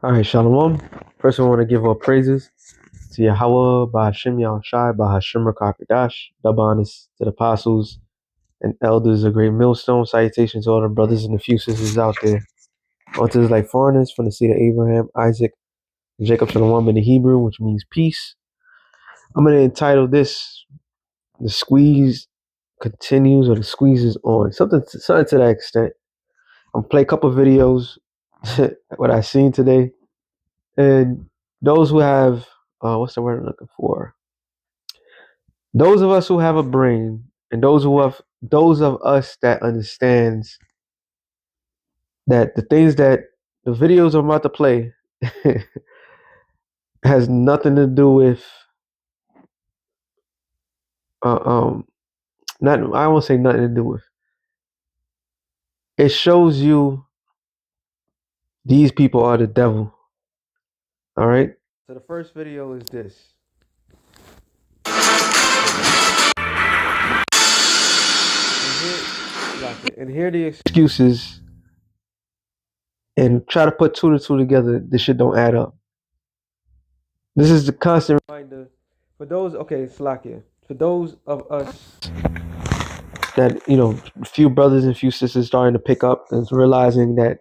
All right, Shalom. First, I want to give all praises to Yahweh, Bahashim Yahushai, Bahashim Rakakadash, double honors to the apostles and elders of Great Millstone. Salutations to all the brothers and the few sisters out there. Unto those like foreigners from the seed of Abraham, Isaac, and Jacob Shalom in the Hebrew, which means peace. I'm going to entitle this The Squeeze Continues or The Squeeze is On. Something to that extent. I'm going to play a couple videos, what I seen today. And those who have, what's the word I'm looking for? Those of us who have a brain, and those of us that understands that the videos I'm about to play has nothing to do with, uh, um, not I won't say nothing to do with. It shows you these people are the devil. All right. So the first video is this. And here are the excuses, and try to put two to two together. This shit don't add up. This is the constant reminder for those. Okay, Slakia. For those of us that few brothers and few sisters starting to pick up and realizing that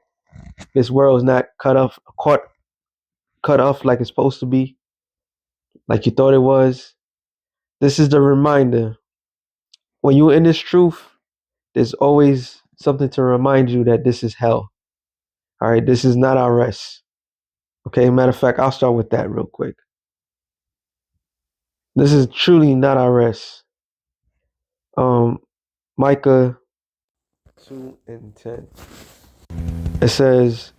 this world is not cut off like it's supposed to be, like you thought it was. This is the reminder. When you're in this truth, there's always something to remind you that this is hell. All right, this is not our rest. Okay, matter of fact, I'll start with that real quick. This is truly not our rest. Micah 2:10. It says,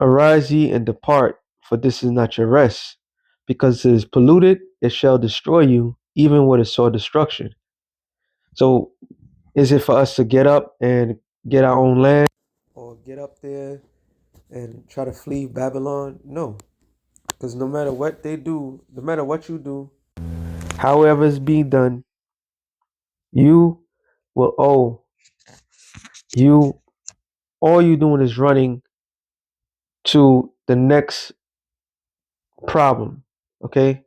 "Arise ye and depart, for this is not your rest. Because it is polluted, it shall destroy you, even with a sore destruction." So, is it for us to get up and get our own land, or get up there and try to flee Babylon? No, because no matter what they do, no matter what you do, however it's being done, you will owe. You all you doing is running to the next problem. Okay,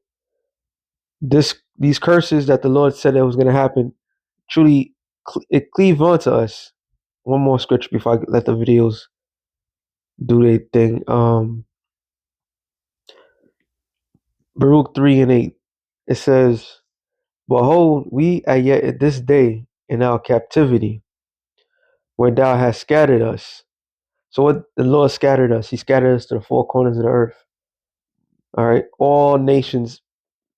these curses that the Lord said that was going to happen truly it cleave onto us. One more scripture before I let the videos do their thing. Baruch 3:8. It says, "Behold, we are yet at this day in our captivity, where thou hast scattered us." So what the Lord scattered us, He scattered us to the four corners of the earth. All right, all nations,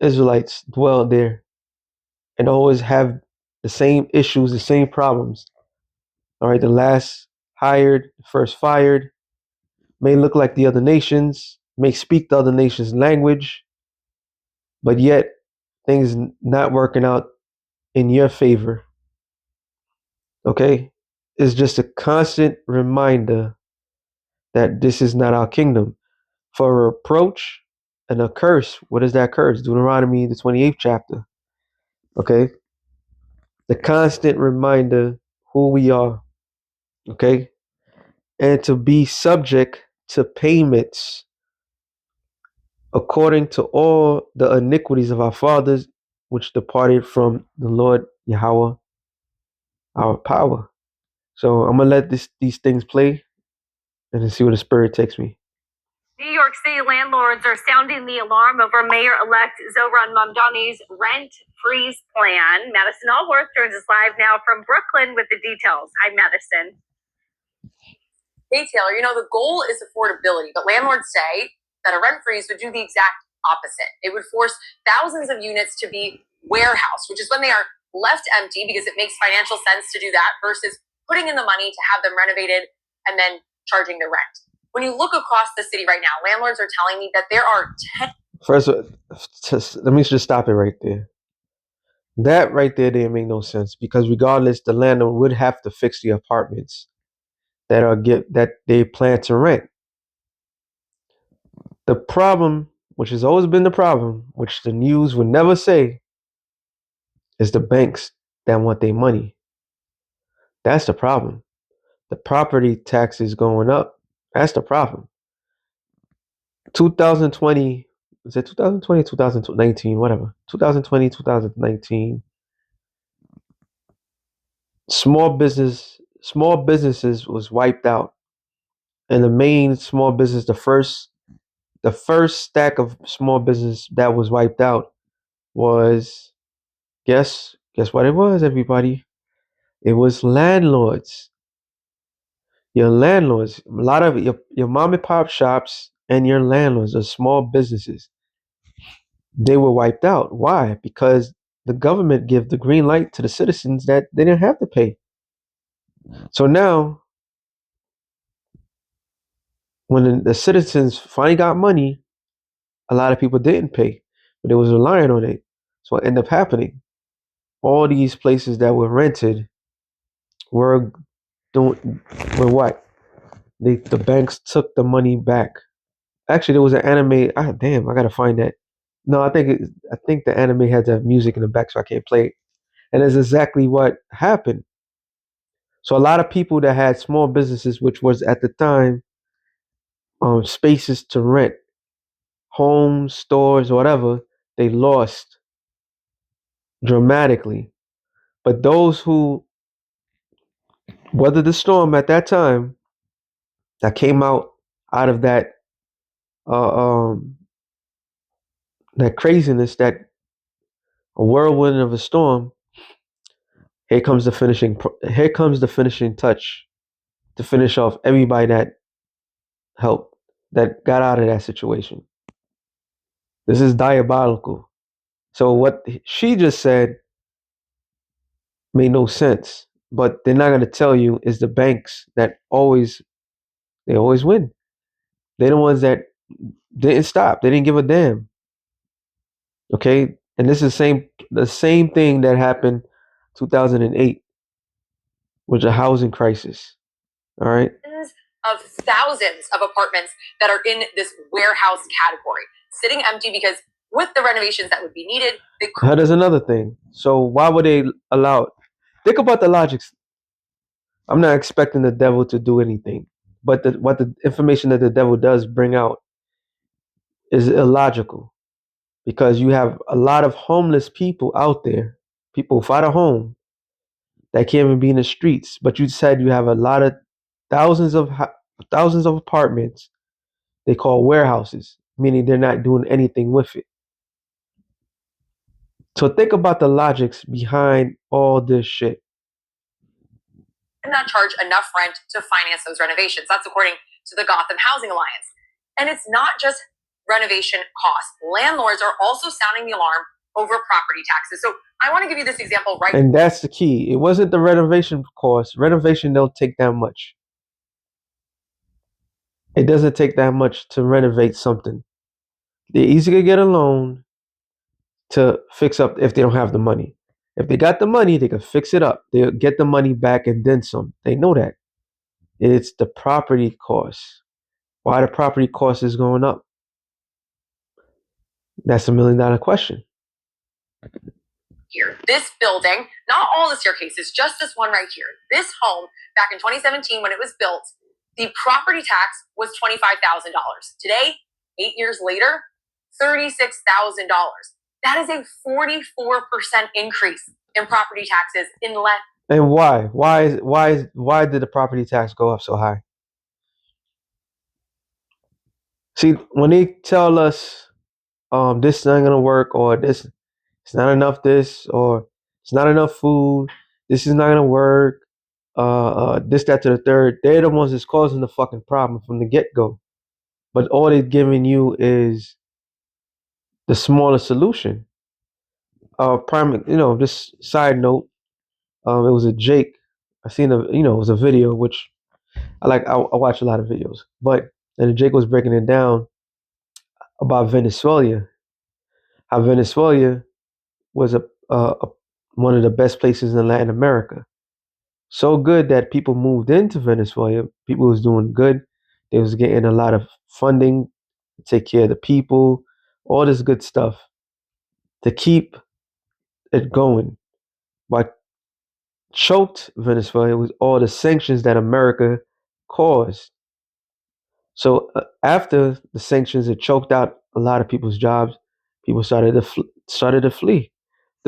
Israelites dwell there, and always have the same issues, the same problems. All right, the last hired, first fired, may look like the other nations, may speak the other nations' language, but yet things not working out in your favor. Okay? It's just a constant reminder that this is not our kingdom. For a reproach and a curse, what is that curse? Deuteronomy, the 28th chapter. Okay? The constant reminder who we are. Okay? And to be subject to payments according to all the iniquities of our fathers, which departed from the Lord Yahweh, our power. So I'm gonna let these things play and then see where the spirit takes me. New York City landlords are sounding the alarm over Mayor-elect Zohran Mamdani's rent freeze plan. Madison Allworth joins us live now from Brooklyn with the details. Hi, Madison. Hey, Taylor, the goal is affordability, but landlords say that a rent freeze would do the exact opposite. It would force thousands of units to be warehoused, which is when they are left empty because it makes financial sense to do that versus putting in the money to have them renovated and then charging the rent. When you look across the city right now, landlords are telling me that there are 10. First, let me just stop it right there. That right there didn't make no sense because regardless, the landlord would have to fix the apartments that they plan to rent. The problem, which has always been the problem, which the news would never say, is the banks that want their money. That's the problem. The property taxes going up. That's the problem. 2020, is it 2020, 2019, whatever. 2020, 2019. Small businesses was wiped out. And the main small business, the first stack of small business that was wiped out was, guess what it was, everybody? It was landlords. Your landlords, a lot of your mom and pop shops and your landlords, the small businesses, they were wiped out. Why? Because the government gave the green light to the citizens that they didn't have to pay. So now, when the citizens finally got money, a lot of people didn't pay, but they was relying on it. So what ended up happening? All these places that were rented were doing were what? The banks took the money back. Actually, there was an anime. Ah, damn, I gotta find that. No, I think the anime had the music in the back, so I can't play it. And that's exactly what happened. So a lot of people that had small businesses, which was at the time spaces to rent, homes, stores, whatever, they lost dramatically. But those who weathered the storm at that time, that came out of uh, um, that craziness, that a whirlwind of a storm, here comes the finishing touch to finish off everybody that helped, that got out of that situation. This is diabolical. So what she just said made no sense. But they're not gonna tell you is the banks that always win. They're the ones that didn't stop. They didn't give a damn. Okay? And this is the same thing that happened 2008 with the housing crisis. All right? Of thousands of apartments that are in this warehouse category, sitting empty because with the renovations that would be needed, There's another thing. So why would they allow it? Think about the logics. I'm not expecting the devil to do anything, but what the information that the devil does bring out is illogical because you have a lot of homeless people out there, people without a home that can't even be in the streets. But you said you have a lot of thousands of apartments they call warehouses, meaning they're not doing anything with it. So think about the logics behind all this shit. not charge enough rent to finance those renovations. That's according to the Gotham Housing Alliance. And it's not just renovation costs. Landlords are also sounding the alarm over property taxes. So I want to give you this example right. And that's the key. It wasn't the renovation cost. Renovation don't take that much. It doesn't take that much to renovate something. They're easy to get a loan to fix up if they don't have the money. If they got the money, they can fix it up. They'll get the money back and then some. They know that. It's the property cost. Why the property cost is going up? That's $1 million question. Here, this building, not all the staircases, just this one right here. This home, back in 2017 when it was built, the property tax was $25,000. Today, 8 years later, $36,000. That is a 44% increase in property taxes in less. And why? Why did the property tax go up so high? See, when they tell us this is not gonna work, or this it's not enough this, or it's not enough food, this is not gonna work, this, that to the third, they're the ones that's causing the fucking problem from the get-go. But all they're giving you is the smaller solution. This side note, it was a Jake. I seen it was a video, which I watch a lot of videos, but and Jake was breaking it down about Venezuela, how Venezuela was one of the best places in Latin America. So good that people moved into Venezuela. People was doing good. They was getting a lot of funding to take care of the people, all this good stuff to keep it going. What choked Venezuela was all the sanctions that America caused. So after the sanctions, it choked out a lot of people's jobs. People started to flee.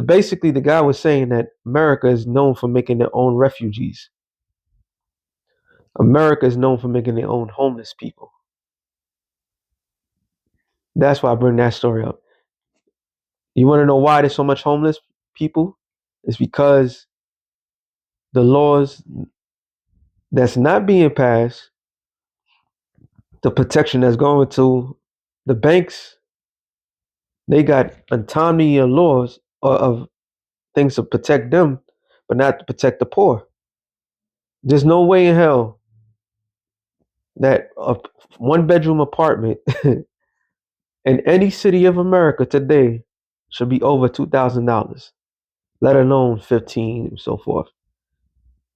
Basically, the guy was saying that America is known for making their own refugees. America is known for making their own homeless people. That's why I bring that story up. You want to know why there's so much homeless people? It's because the laws that's not being passed, the protection that's going to the banks, they got autonomy of laws of things to protect them, but not to protect the poor. There's no way in hell that a one bedroom apartment in any city of America today should be over $2,000, let alone 15 and so forth.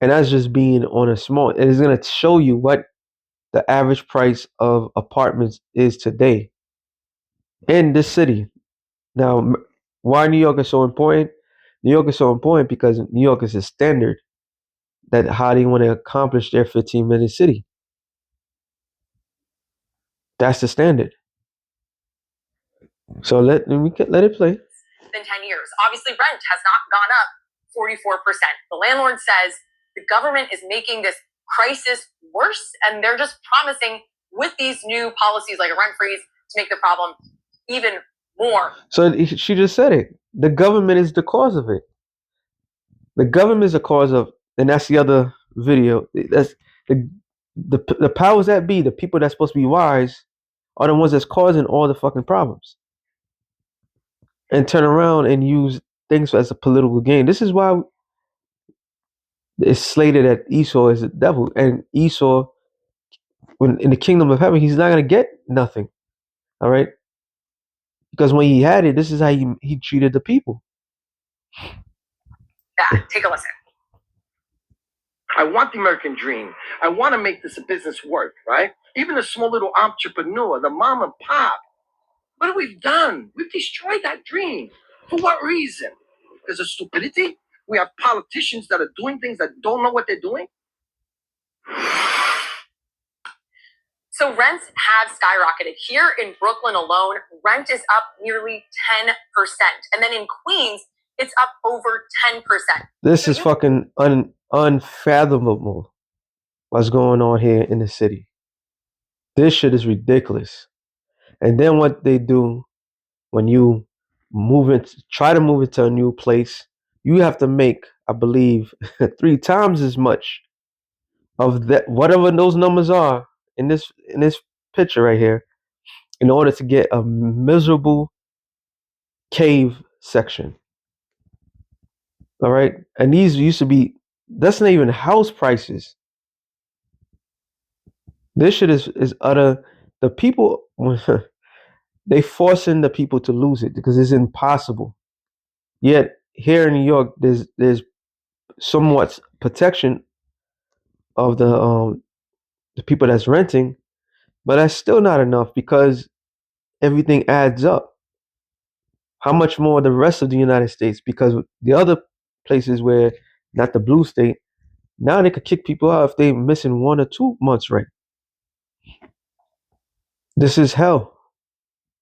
And that's just being on a small. It is going to show you what the average price of apartments is today in this city. Now, why New York is so important? New York is so important because New York is a standard that how they want to accomplish their 15-minute city. That's the standard. So let it play. Than 10 years. Obviously, rent has not gone up 44%. The landlord says the government is making this crisis worse, and they're just promising with these new policies like a rent freeze to make the problem even more. So she just said it. The government is the cause of it. The government is the cause of, and that's the other video. That's the powers that be, the people that's supposed to be wise, are the ones that's causing all the fucking problems. And turn around and use things as a political game. This is why it's slated that Esau is the devil, and Esau, when in the kingdom of heaven, he's not gonna get nothing. All right, because when he had it, this is how he treated the people. Take a listen. I want the American dream. I want to make this a business work, right? Even a small little entrepreneur, the mom and pop. What have we done? We've destroyed that dream. For what reason? Because of stupidity? We have politicians that are doing things that don't know what they're doing? So rents have skyrocketed. Here in Brooklyn alone, rent is up nearly 10%. And then in Queens, it's up over 10%. This is fucking unfathomable what's going on here in the city. This shit is ridiculous. And then what they do when you try to move into a new place, you have to make, I believe, 3 times as much of that, whatever those numbers are in this picture right here, in order to get a miserable cave section. All right, and these used to be, that's not even house prices. This shit is utter. The people they forcing the people to lose it because it's impossible. Yet here in New York, there's somewhat protection of the people that's renting, but that's still not enough because everything adds up. How much more the rest of the United States? Because the other places where not the blue state, now they could kick people out if they're missing 1 or 2 months rent. This is hell.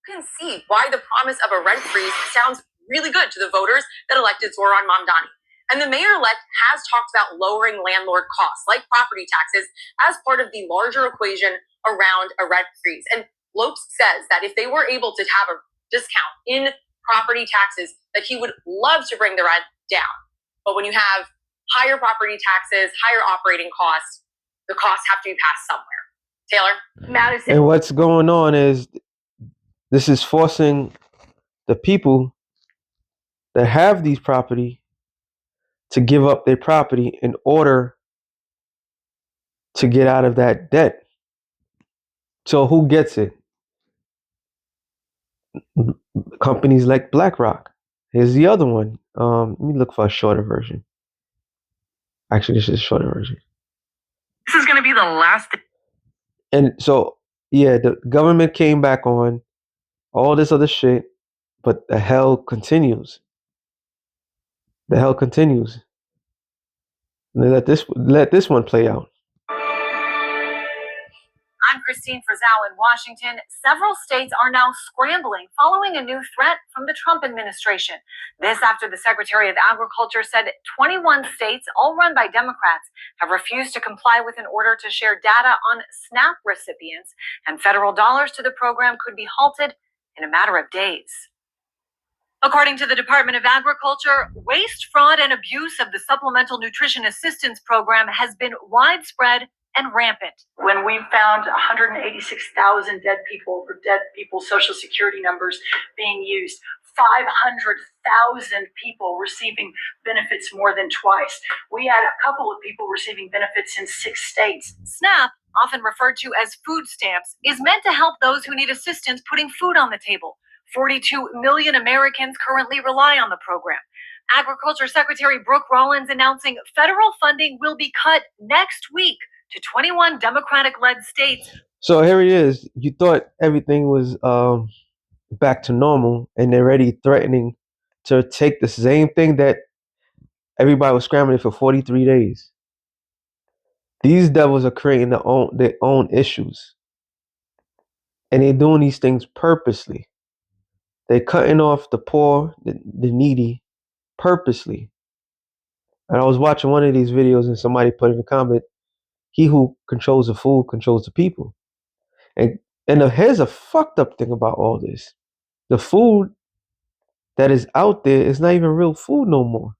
You can see why the promise of a rent freeze sounds really good to the voters that elected Zoran Mamdani. And the mayor-elect has talked about lowering landlord costs, like property taxes, as part of the larger equation around a rent freeze. And Lopes says that if they were able to have a discount in property taxes, that he would love to bring the rent down. But when you have higher property taxes, higher operating costs, the costs have to be passed somewhere. Taylor? Madison. And what's going on is this is forcing the people that have these property to give up their property in order to get out of that debt. So who gets it? Companies like BlackRock. Here's the other one. Let me look for a shorter version. Actually, this is a shorter version. This is going to be the last. And so, yeah, the government came back on all this other shit, but the hell continues. The hell continues. And let this one play out. I'm Christine Frizzell in Washington. Several states are now scrambling following a new threat from the Trump administration. This after the Secretary of Agriculture said 21 states, all run by Democrats, have refused to comply with an order to share data on SNAP recipients, and federal dollars to the program could be halted in a matter of days. According to the Department of Agriculture, waste, fraud, and abuse of the Supplemental Nutrition Assistance Program has been widespread and rampant. When we found 186,000 dead people's Social Security numbers being used, 500,000 people receiving benefits more than twice. We had a couple of people receiving benefits in 6 states. SNAP, often referred to as food stamps, is meant to help those who need assistance putting food on the table. 42 million Americans currently rely on the program. Agriculture Secretary Brooke Rollins announcing federal funding will be cut next week to 21 Democratic-led states. So here it is. You thought everything was back to normal, and they're already threatening to take the same thing that everybody was scrambling for 43 days. These devils are creating their own issues, and they're doing these things purposely. They're cutting off the poor, the needy, purposely. And I was watching one of these videos, and somebody put in a comment, "He who controls the food controls the people." And here's a fucked up thing about all this: the food that is out there is not even real food no more.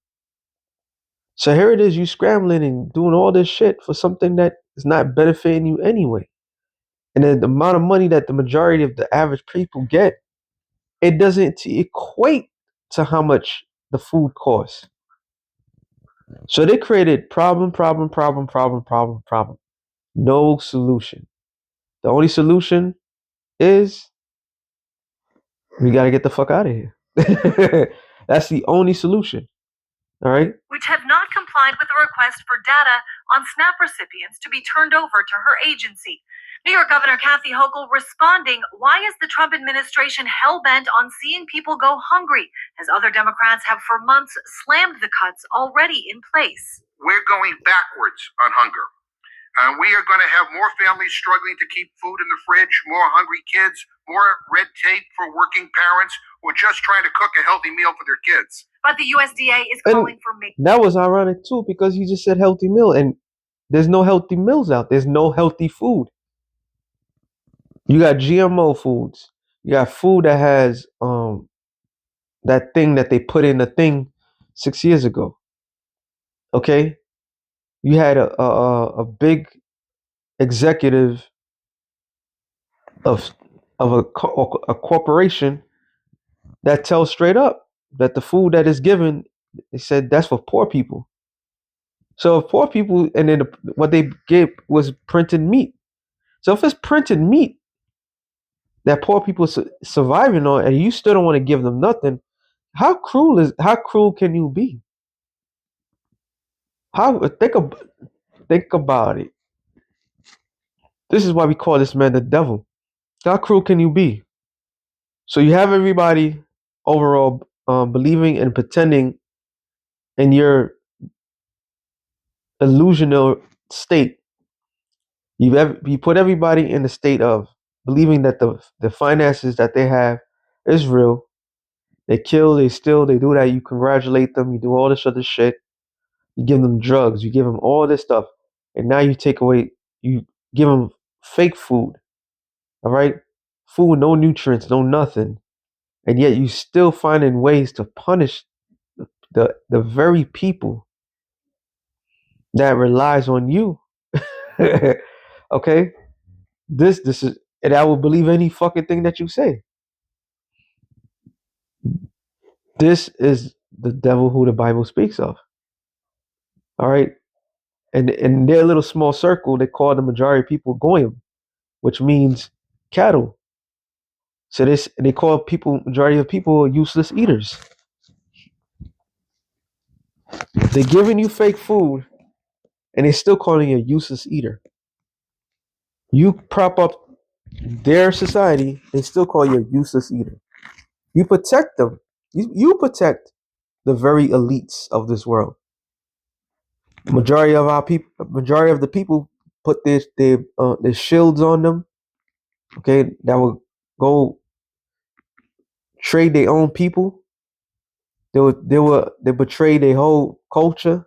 So here it is, you scrambling and doing all this shit for something that is not benefiting you anyway. And then the amount of money that the majority of the average people get, it doesn't equate to how much the food costs. So they created problem. No solution. The only solution is we got to get the fuck out of here. That's the only solution. All right. Which have not complied with the request for data on SNAP recipients to be turned over to her agency. New York Governor Kathy Hochul responding, why is the Trump administration hell-bent on seeing people go hungry, as other Democrats have for months slammed the cuts already in place? We're going backwards on hunger. We are going to have more families struggling to keep food in the fridge, more hungry kids, more red tape for working parents who are just trying to cook a healthy meal for their kids. But the USDA is calling for that was ironic too, because he just said healthy meal, and there's no healthy meals out. There's no healthy food. You got GMO foods. You got food that has that thing that they put in the thing 6 years ago. Okay, you had a big executive of a corporation that tells straight up that the food that is given, they said that's for poor people. So if poor people, and then what they gave was printed meat. So if it's printed meat that poor people surviving on, and you still don't want to give them nothing, how cruel can you be? Think about it. This is why we call this man the devil. How cruel can you be? So you have everybody overall believing and pretending in your illusional state. You put everybody in the state of believing that the finances that they have is real. They kill, they steal, they do that. You congratulate them. You do all this other shit. You give them drugs. You give them all this stuff. And now you give them fake food. All right? Food, no nutrients, no nothing. And yet you still finding ways to punish the very people that relies on you. Okay? This is, and I will believe any fucking thing that you say. This is the devil who the Bible speaks of. All right? And in their little small circle, they call the majority of people goyim, which means cattle. So they call majority of people useless eaters. They're giving you fake food, and they're still calling you a useless eater. You prop up their society, they still call you a useless eater. You protect them. You protect the very elites of this world. Majority of the people put their shields on them, okay, that would go trade their own people. They betray their whole culture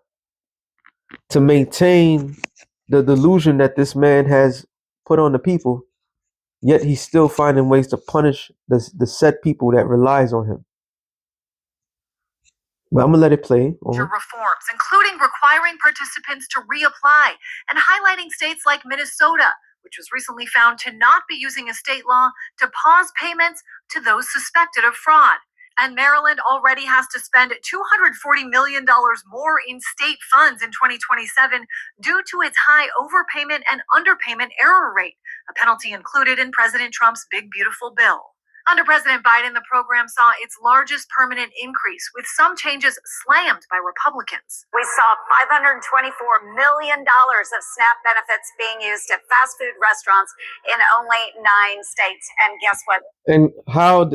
to maintain the delusion that this man has put on the people. Yet he's still finding ways to punish the set people that relies on him. But I'm gonna let it play. Reforms, including requiring participants to reapply and highlighting states like Minnesota, which was recently found to not be using a state law to pause payments to those suspected of fraud. And Maryland already has to spend $240 million more in state funds in 2027 due to its high overpayment and underpayment error rate, a penalty included in President Trump's Big Beautiful Bill. Under President Biden, the program saw its largest permanent increase, with some changes slammed by Republicans. We saw $524 million of SNAP benefits being used at fast food restaurants in only 9 states. And guess what? And how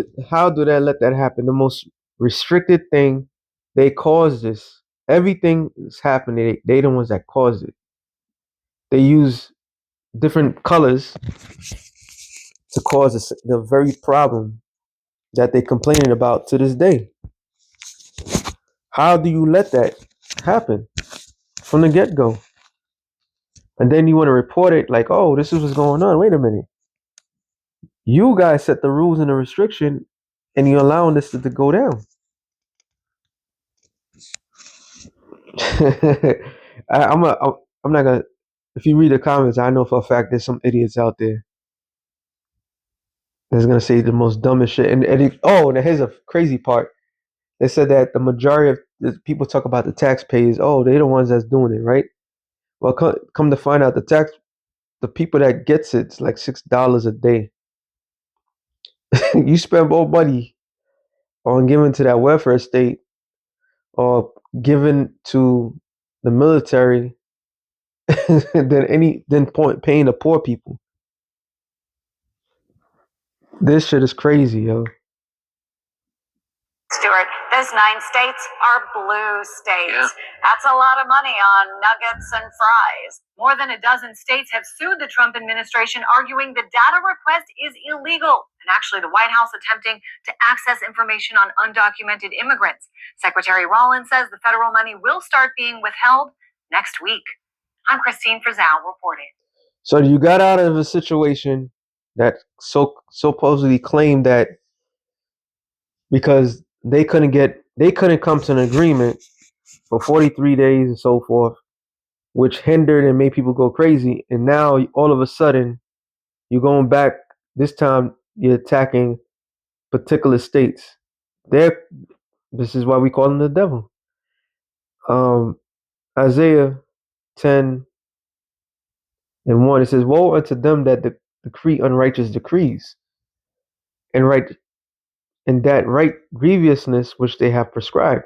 do they let that happen? The most restricted thing, they caused this. Everything is happening. They the ones that caused it. They use different colors to cause the very problem that they're complaining about to this day. How do you let that happen from the get-go? And then you want to report it like, oh, this is what's going on. Wait a minute. You guys set the rules and the restriction, and you're allowing this to go down. I'm not gonna. If you read the comments, I know for a fact there's some idiots out there that's gonna say the most dumbest shit. And here's a crazy part. They said that the majority of the people talk about the taxpayers. Oh, they're the ones that's doing it, right? Well, come to find out, the people that gets it's like $6 a day. You spend more money on giving to that welfare state or giving to the military than paying the poor people. This shit is crazy, yo. Stuart, those 9 states are blue states. Yeah. That's a lot of money on nuggets and fries. More than a dozen states have sued the Trump administration, arguing the data request is illegal. And actually, the White House attempting to access information on undocumented immigrants. Secretary Rollins says the federal money will start being withheld next week. I'm Christine Frizzell reporting. So you got out of a situation that supposedly claimed that because they couldn't come to an agreement for 43 days and so forth, which hindered and made people go crazy. And now all of a sudden you're going back. This time you're attacking particular states. This is why we call them the devil. Isaiah 10:1, it says, "Woe unto them that decree unrighteous decrees, and that right grievousness which they have prescribed."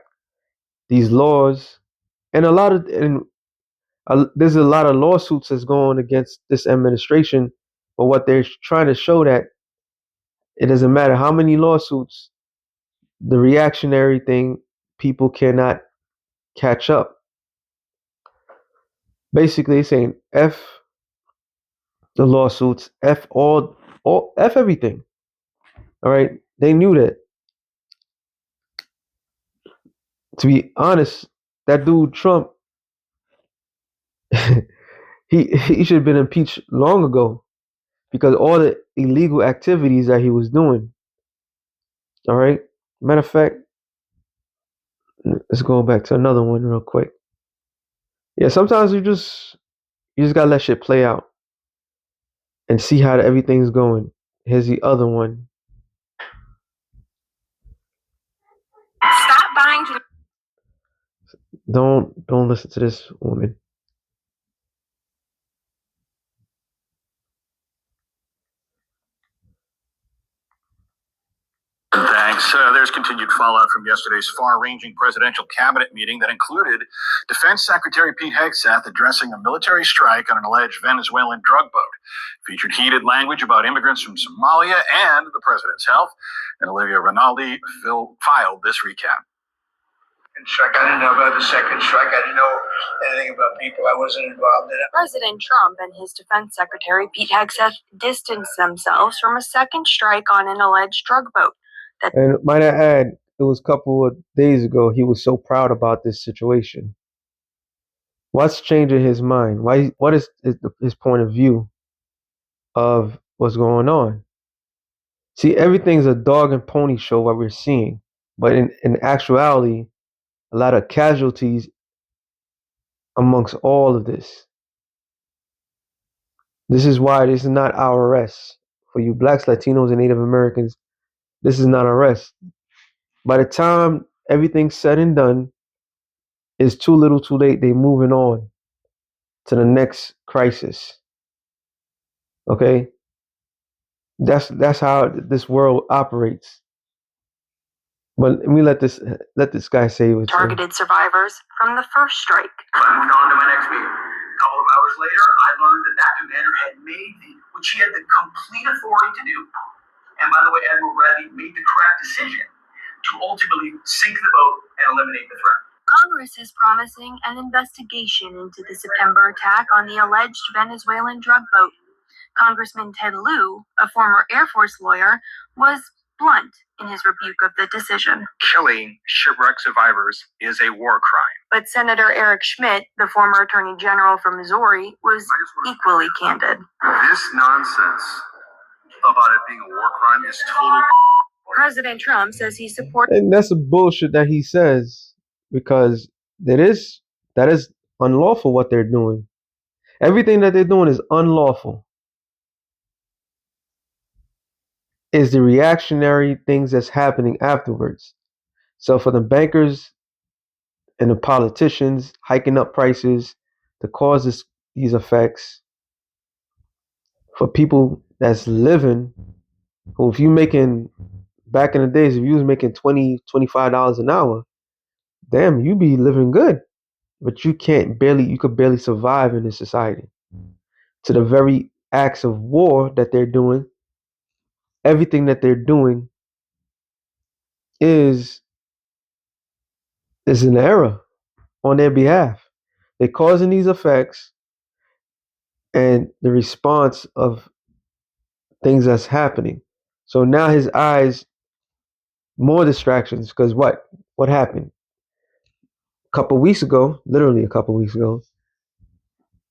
These laws, and there's a lot of lawsuits that's going against this administration, but what they're trying to show that it doesn't matter how many lawsuits, the reactionary thing, people cannot catch up. Basically saying F the lawsuits, F F everything. All right. They knew that. To be honest, that dude Trump, he should have been impeached long ago because all the illegal activities that he was doing. All right. Matter of fact, let's go back to another one real quick. Yeah, sometimes you just gotta let shit play out and see how everything's going. Here's the other one. Stop buying. Don't listen to this woman. Thanks. There's continued fallout from yesterday's far-ranging presidential cabinet meeting that included Defense Secretary Pete Hegseth addressing a military strike on an alleged Venezuelan drug boat. Featured heated language about immigrants from Somalia and the president's health. And Olivia Rinaldi filed this recap. strike. I didn't know about the second strike. I didn't know anything about people. I wasn't involved in it. President Trump and his defense secretary, Pete Hegseth, distanced themselves from a second strike on an alleged drug boat. And might I add, it was a couple of days ago he was so proud about this situation. What's changing his mind? What is his point of view of what's going on? See, everything's a dog and pony show what we're seeing. But in actuality, a lot of casualties amongst all of this. This is why this is not our arrest. For you blacks, Latinos, and Native Americans, this is not arrest. By the time everything's said and done, it's too little too late. They're moving on to the next crisis. Okay? That's how this world operates. But let me let this guy say what targeted survivors from the first strike. I moved on to my next meeting. A couple of hours later, I learned that commander had made which he had the complete authority to do. And by the way, Admiral Bradley made the correct decision to ultimately sink the boat and eliminate the threat. Congress is promising an investigation into the September attack on the alleged Venezuelan drug boat. Congressman Ted Lieu, a former Air Force lawyer, was blunt in his rebuke of the decision. Killing shipwreck survivors is a war crime. But Senator Eric Schmidt, the former Attorney General from Missouri, was equally candid. This nonsense about it being a war crime is total. President Trump says he supports. And that's a bullshit that he says, because that is unlawful what they're doing. Everything that they're doing is unlawful. Is the reactionary things that's happening afterwards. So for the bankers and the politicians hiking up prices to cause these effects, for people that's living, who if you making, back in the days, if you was making $20, $25 an hour, damn, you be living good. But you could barely survive in this society. To the very acts of war that they're doing, everything that they're doing is an error on their behalf. They're causing these effects, and the response of things that's happening. So now his eyes, more distractions, because what happened? Literally a couple weeks ago,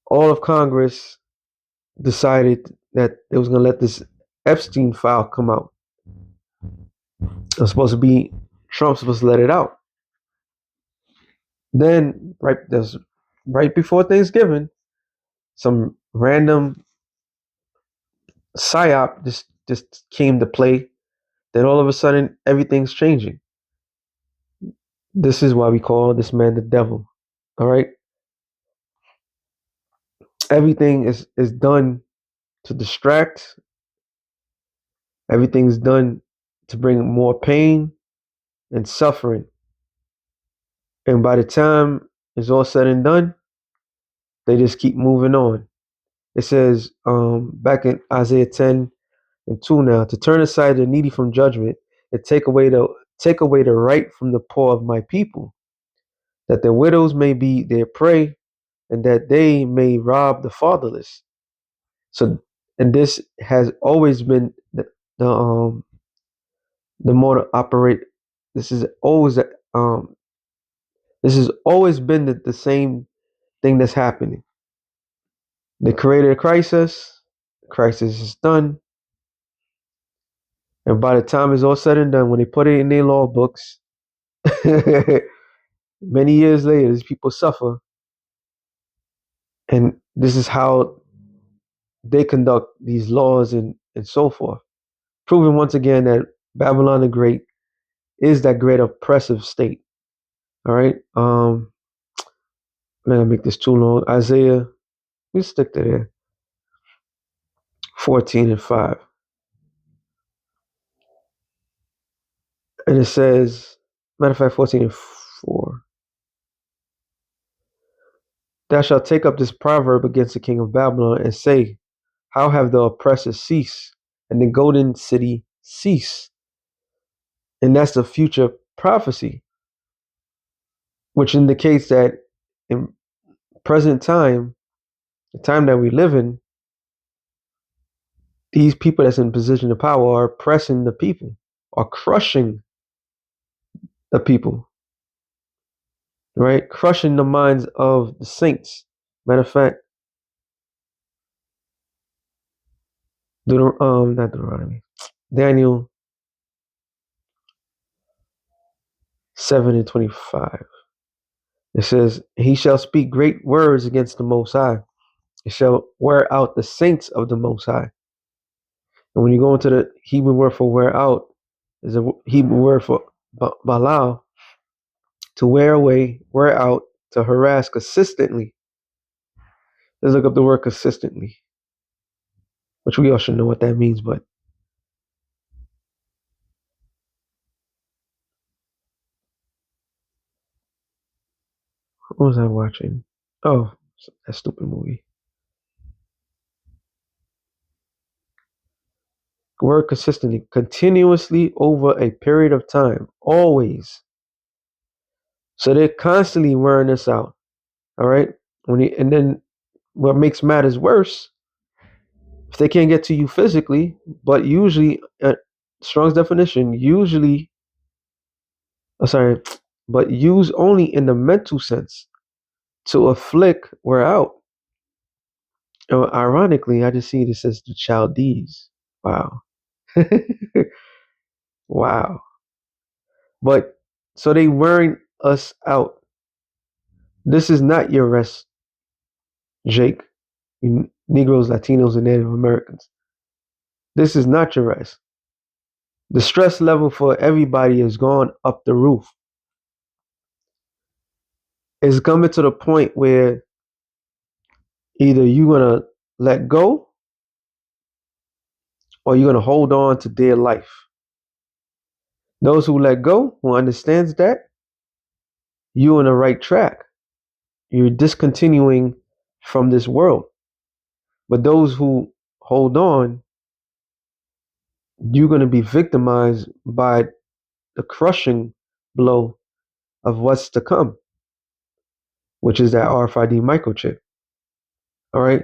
all of Congress decided that it was going to let this Epstein file come out. It was supposed to be Trump's supposed to let it out. Then right before Thanksgiving, some random psyop just came to play. Then all of a sudden everything's changing. This is why we call this man the devil. All right. Everything is done to distract. Everything's done to bring more pain and suffering. And by the time it's all said and done, they just keep moving on. It says back in Isaiah 10:2 now, to turn aside the needy from judgment and take away the right from the poor of my people, that the widows may be their prey, and that they may rob the fatherless. So, and this has always been the mode to operate. This is always been the same thing that's happening. They created a crisis. The crisis is done. And by the time it's all said and done, when they put it in their law books, many years later, these people suffer. And this is how they conduct these laws and so forth. Proving once again that Babylon the Great is that great oppressive state. All right. I'm not gonna make this too long. Isaiah, we stick to there. 14:5. And it says, matter of fact, 14:4. Thou shalt take up this proverb against the king of Babylon and say, how have the oppressors ceased and the golden city ceased? And that's the future prophecy. which indicates that in present time, the time that we live in, these people that's in position of power are oppressing the people, are crushing the people, right? Crushing the minds of the saints. Matter of fact, not Deuteronomy, Daniel 7:25. It says, "He shall speak great words against the Most High. It shall wear out the saints of the Most High." And when you go into the Hebrew word for wear out, is a Hebrew word for balal, to wear away, wear out, to harass consistently. Let's look up the word consistently, which we all should know what that means, but what was I watching? Oh, that stupid movie. Word consistently, continuously over a period of time, always. So they're constantly wearing us out. All right. And then what makes matters worse, if they can't get to you physically, but usually, Strong's definition, usually, but use only in the mental sense to afflict, wear out. Ironically, I just see this as the Chaldees. Wow. Wow. But so they wearing us out. This is not your rest, Jake. You Negroes, Latinos, and Native Americans. This is not your rest. The stress level for everybody has gone up the roof. It's coming to the point where either you're gonna let go or you're gonna hold on to dear life. Those who let go, who understands that, you're on the right track. You're discontinuing from this world. But those who hold on, you're going to be victimized by the crushing blow of what's to come, which is that RFID microchip. All right.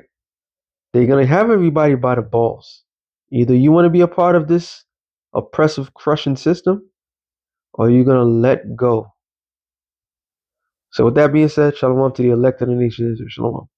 They're going to have everybody by the balls. Either you want to be a part of this oppressive, crushing system, or you're going to let go. So, with that being said, shalom to the elect of the nation of Israel. Shalom.